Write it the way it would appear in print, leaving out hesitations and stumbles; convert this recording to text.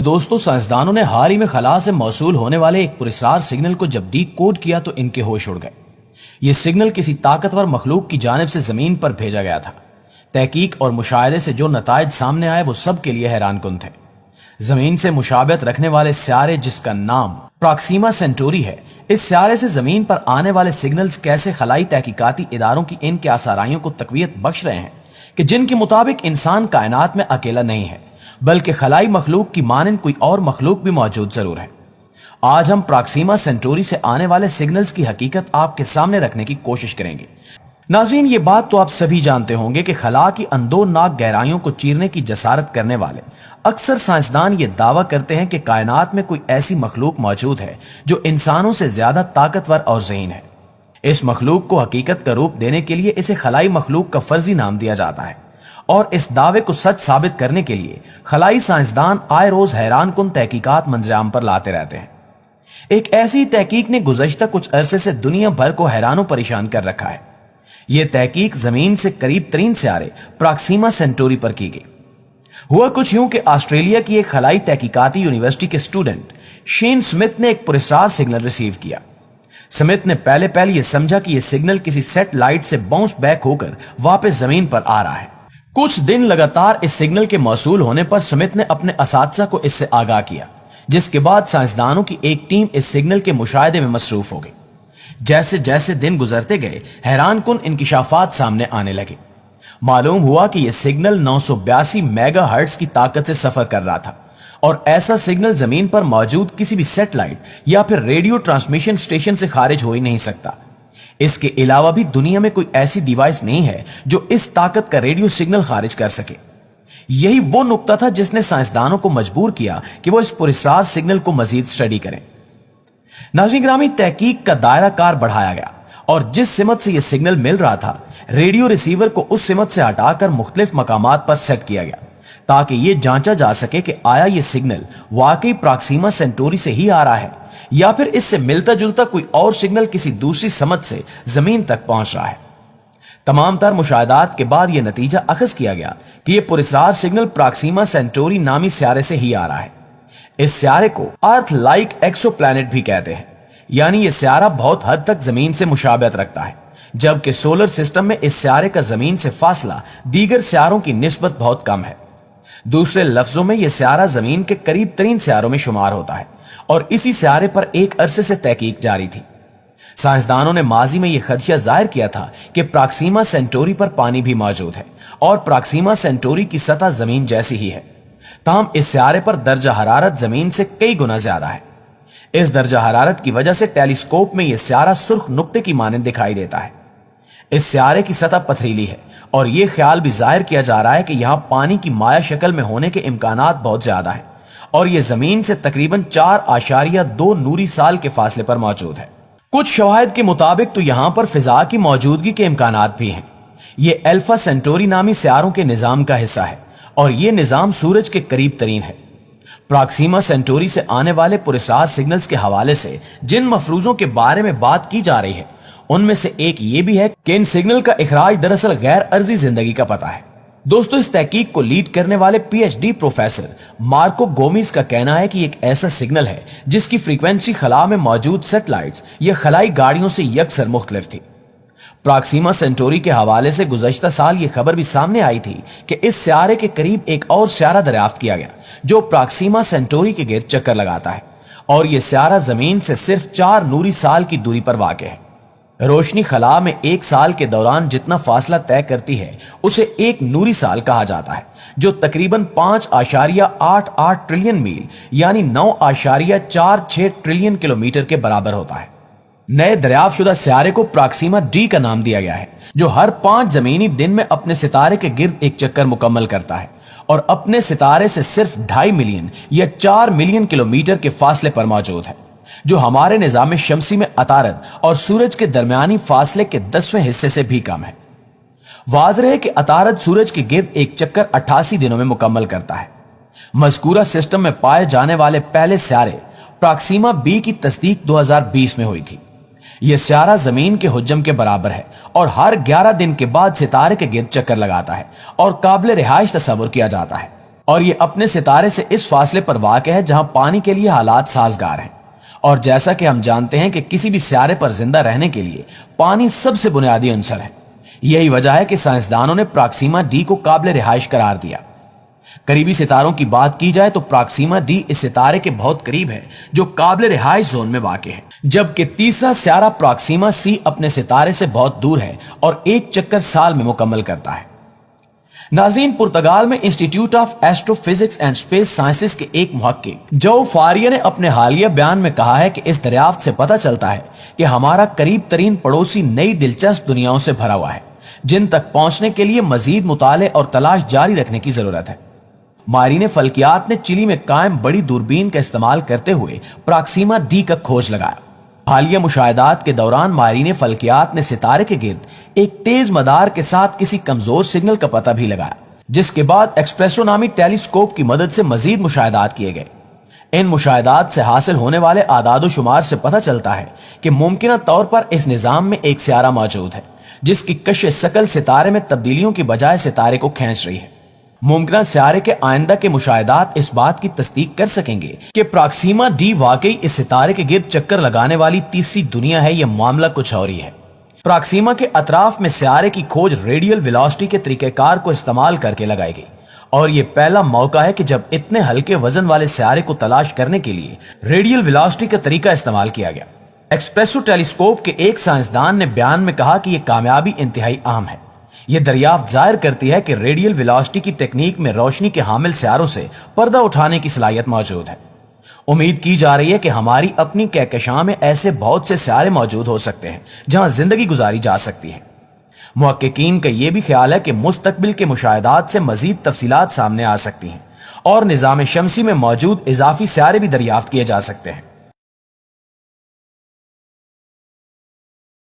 دوستو، سائنسدانوں نے حال ہی میں خلا سے موصول ہونے والے ایک پراسرار سگنل کو جب ڈی کوڈ کیا تو ان کے ہوش اڑ گئے۔ یہ سگنل کسی طاقتور مخلوق کی جانب سے زمین پر بھیجا گیا تھا۔ تحقیق اور مشاہدے سے جو نتائج سامنے آئے وہ سب کے لیے حیران کن تھے۔ زمین سے مشابہت رکھنے والے سیارے جس کا نام پراکسیما سینٹوری ہے، اس سیارے سے زمین پر آنے والے سگنلز کیسے خلائی تحقیقاتی اداروں کی ان کے آثارائیوں کو تقویت بخش رہے ہیں کہ جن کے مطابق انسان کائنات میں اکیلا نہیں ہے بلکہ خلائی مخلوق کی مانند کوئی اور مخلوق بھی موجود ضرور ہے۔ آج ہم پراکسیما سینٹوری سے آنے والے سگنلز کی حقیقت آپ کے سامنے رکھنے کی کوشش کریں گے۔ ناظرین، یہ بات تو آپ سبھی جانتے ہوں گے کہ خلا کی اندوناک گہرائیوں کو چیرنے کی جسارت کرنے والے اکثر سائنسدان یہ دعویٰ کرتے ہیں کہ کائنات میں کوئی ایسی مخلوق موجود ہے جو انسانوں سے زیادہ طاقتور اور ذہین ہے۔ اس مخلوق کو حقیقت کا روپ دینے کے لیے اسے خلائی مخلوق کا فرضی نام دیا جاتا ہے، اور اس دعوے کو سچ ثابت کرنے کے لیے خلائی سائنسدان آئے روز حیران کن تحقیقات منظرعام پر لاتے رہتے ہیں۔ ایک ایسی تحقیق نے گزشتہ کچھ عرصے سے دنیا بھر کو حیران و پریشان کر رکھا ہے۔ یہ تحقیق زمین سے قریب ترین سیارے پراکسیما سینٹوری پر کی گئی۔ ہوا کچھ یوں کہ آسٹریلیا کی ایک خلائی تحقیقاتی یونیورسٹی کے اسٹوڈنٹ شین سمتھ نے ایک پراسرار سگنل ریسیو کیا۔ سمتھ نے پہلے یہ سمجھا کہ یہ سگنل کسی سیٹلائٹ سے باؤنس بیک ہو کر واپس زمین پر آ رہا ہے۔ کچھ دن لگاتار اس سگنل کے موصول ہونے پر سمتھ نے اپنے اساتذہ کو اس سے آگاہ کیا، جس کے بعد سائنسدانوں کی ایک ٹیم اس سگنل کے مشاہدے میں مصروف ہو گئی۔ جیسے جیسے دن گزرتے گئے حیران کن انکشافات سامنے آنے لگے۔ معلوم ہوا کہ یہ سگنل 982 میگا ہرٹز کی طاقت سے سفر کر رہا تھا، اور ایسا سگنل زمین پر موجود کسی بھی سیٹلائٹ یا پھر ریڈیو ٹرانسمیشن اسٹیشن سے خارج ہو ہی نہیں سکتا۔ اس کے علاوہ بھی دنیا میں کوئی ایسی ڈیوائس نہیں ہے جو اس طاقت کا ریڈیو سگنل خارج کر سکے۔ یہی وہ نقطہ تھا جس نے سائنسدانوں کو مجبور کیا کہ وہ اس پراسرار سگنل کو مزید اسٹڈی کریں۔ ناظرین گرامی، تحقیق کا دائرہ کار بڑھایا گیا، اور جس سمت سے یہ سگنل مل رہا تھا ریڈیو ریسیور کو اس سمت سے ہٹا کر مختلف مقامات پر سیٹ کیا گیا تاکہ یہ جانچا جا سکے کہ آیا یہ سگنل واقعی پراکسیما سینٹوری سے ہی آ رہا ہے یا پھر اس سے ملتا جلتا کوئی اور سگنل کسی دوسری سمت سے زمین تک پہنچ رہا ہے۔ تمام تر مشاہدات کے بعد یہ نتیجہ اخذ کیا گیا کہ یہ پراسرار سگنل پراکسیما سینٹوری نامی سیارے سے ہی آ رہا ہے۔ اس سیارے کو ارتھ لائک ایکسو پلانٹ بھی کہتے ہیں، یعنی یہ سیارہ بہت حد تک زمین سے مشابہت رکھتا ہے، جبکہ سولر سسٹم میں اس سیارے کا زمین سے فاصلہ دیگر سیاروں کی نسبت بہت کم ہے۔ دوسرے لفظوں میں یہ سیارہ زمین کے قریب ترین سیاروں میں شمار ہوتا ہے، اور اسی سیارے پر ایک عرصے سے تحقیق جاری تھی۔ سائنسدانوں نے ماضی میں یہ خدشہ ظاہر کیا تھا کہ پراکسیما سینٹوری پر پانی بھی موجود ہے، اور پراکسیما سینٹوری کی سطح زمین جیسی ہی ہے، تاہم اس سیارے پر درجہ حرارت زمین سے کئی گنا زیادہ ہے۔ اس درجہ حرارت کی وجہ سے ٹیلیسکوپ میں یہ سیارہ سرخ نقطے کی مانند دکھائی دیتا ہے۔ اس سیارے کی سطح پتھریلی ہے، اور یہ خیال بھی ظاہر کیا جا رہا ہے کہ یہاں پانی کی مائع شکل میں ہونے کے امکانات بہت زیادہ ہیں، اور یہ زمین سے تقریباً 4.2 نوری سال کے فاصلے پر موجود ہے۔ کچھ شواہد کے مطابق تو یہاں پر فضا کی موجودگی کے امکانات بھی ہیں۔ یہ الفا سینٹوری نامی سیاروں کے نظام کا حصہ ہے، اور یہ نظام سورج کے قریب ترین ہے۔ پراکسیما سینٹوری سے آنے والے پراسرار سگنلز کے حوالے سے جن مفروضوں کے بارے میں بات کی جا رہی ہے ان میں سے ایک یہ بھی ہے کہ ان سگنل کا اخراج دراصل غیر ارضی زندگی کا پتہ ہے۔ دوستو، اس تحقیق کو لیڈ کرنے والے P H D professor Marco Gomez کا کہنا ہے کہ ایک ایسا سگنل ہے جس کی فریکوینسی خلا میں موجود سیٹلائٹس یا خلائی گاڑیوں سے یکسر مختلف تھی۔ پراکسیما سینٹوری کے حوالے سے گزشتہ سال یہ خبر بھی سامنے آئی تھی کہ اس سیارے کے قریب ایک اور سیارہ دریافت کیا گیا جو پراکسیما سینٹوری کے گرد چکر لگاتا ہے، اور یہ سیارہ زمین سے صرف 4 نوری سال کی دوری پر واقع ہے۔ روشنی خلا میں ایک سال کے دوران جتنا فاصلہ طے کرتی ہے اسے 1 نوری سال کہا جاتا ہے، جو تقریباً 5.88 ٹریلین میل یعنی 9.46 ٹریلین کلومیٹر کے برابر ہوتا ہے۔ نئے دریافت شدہ سیارے کو پراکسیما ڈی کا نام دیا گیا ہے، جو ہر 5 زمینی دن میں اپنے ستارے کے گرد ایک چکر مکمل کرتا ہے، اور اپنے ستارے سے صرف 2.5 ملین یا 4 ملین کلومیٹر کے فاصلے پر موجود ہے، جو ہمارے نظام شمسی میں عطارد اور سورج کے درمیانی فاصلے کے 10ویں حصے سے بھی کم ہے۔ واضح ہے کہ عطارد سورج کے گرد ایک چکر 88 دنوں میں مکمل کرتا ہے۔ مذکورہ سسٹم میں پائے جانے والے پہلے سیارے پراکسیما بی کی تصدیق 2020 میں ہوئی تھی۔ یہ سیارہ زمین کے حجم کے برابر ہے اور ہر 11 دن کے بعد ستارے کے گرد چکر لگاتا ہے اور قابل رہائش تصور کیا جاتا ہے۔ اور یہ اپنے ستارے سے اس فاصلے پر واقع ہے جہاں پانی کے لیے حالات سازگار ہیں، اور جیسا کہ ہم جانتے ہیں کہ کسی بھی سیارے پر زندہ رہنے کے لیے پانی سب سے بنیادی عنصر ہے۔ یہی وجہ ہے کہ سائنسدانوں نے پراکسیما ڈی کو قابل رہائش قرار دیا۔ قریبی ستاروں کی بات کی جائے تو پراکسیما ڈی اس ستارے کے بہت قریب ہے جو قابل رہائش زون میں واقع ہے، جبکہ تیسرا سیارہ پراکسیما سی اپنے ستارے سے بہت دور ہے اور ایک چکر سال میں مکمل کرتا ہے۔ ناظرین، پرتگال میں institute of astro physics and space sciences کے ایک محقق جو فاریا نے اپنے حالیہ بیان میں کہا ہے کہ اس دریافت سے پتہ چلتا ہے کہ ہمارا قریب ترین پڑوسی نئی دلچسپ دنیاؤں سے بھرا ہوا ہے جن تک پہنچنے کے لیے مزید مطالعے اور تلاش جاری رکھنے کی ضرورت ہے۔ ماہرین فلکیات نے چلی میں قائم بڑی دوربین کا استعمال کرتے ہوئے پراکسیما ڈی کا کھوج لگایا۔ حالیہ مشاہدات کے دوران ماہرین فلکیات نے ستارے کے گرد ایک تیز مدار کے ساتھ کسی کمزور سگنل کا پتہ بھی لگایا، جس کے بعد ایکسپریسو نامی ٹیلی اسکوپ کی مدد سے مزید مشاہدات کیے گئے۔ ان مشاہدات سے حاصل ہونے والے اعداد و شمار سے پتہ چلتا ہے کہ ممکنہ طور پر اس نظام میں ایک سیارہ موجود ہے جس کی کش ثقل ستارے میں تبدیلیوں کی بجائے ستارے کو کھینچ رہی ہے۔ ممکنہ سیارے کے آئندہ کے مشاہدات اس بات کی تصدیق کر سکیں گے کہ پراکسیما ڈی واقعی اس ستارے کے گرد چکر لگانے والی تیسری دنیا ہے یا معاملہ کچھ اور ہی ہے۔ پراکسیما کے اطراف میں سیارے کی کھوج ریڈیل ویلوسٹی کے طریقہ کار کو استعمال کر کے لگائی گئی، اور یہ پہلا موقع ہے کہ جب اتنے ہلکے وزن والے سیارے کو تلاش کرنے کے لیے ریڈیل ویلوسٹی کا طریقہ استعمال کیا گیا۔ ایکسپریسو ٹیلیسکوپ کے ایک سائنسدان نے بیان میں کہا کہ یہ کامیابی انتہائی اہم ہے۔ یہ دریافت ظاہر کرتی ہے کہ ریڈیل ویلوسٹی کی ٹیکنیک میں روشنی کے حامل سیاروں سے پردہ اٹھانے کی صلاحیت موجود ہے۔ امید کی جا رہی ہے کہ ہماری اپنی کہکشاں میں ایسے بہت سے سیارے موجود ہو سکتے ہیں جہاں زندگی گزاری جا سکتی ہے۔ محققین کا یہ بھی خیال ہے کہ مستقبل کے مشاہدات سے مزید تفصیلات سامنے آ سکتی ہیں اور نظام شمسی میں موجود اضافی سیارے بھی دریافت کیے جا سکتے ہیں۔